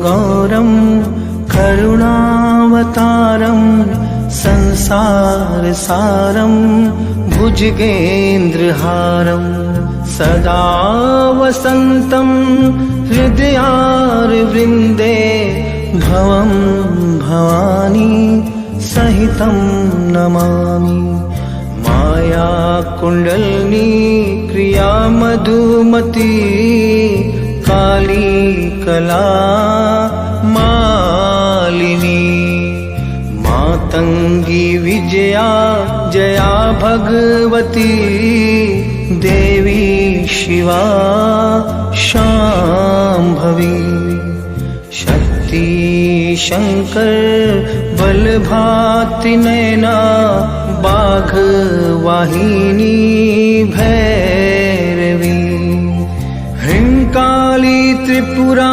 गौरं करुणावतारं संसारसारं भुजगेन्द्रहारं सदा वसन्तं हृदयारविन्दे भवं भवानी सहितं नमामि। माया कुण्डलिनी क्रिया मधुमती काली कला मालिनी मातंगी विजया जया भगवती देवी शिवा शाम्भवी शक्ति शंकर बलभाति नैना बाघ वाहिनी भैरवी ह्रींकाली त्रिपुरा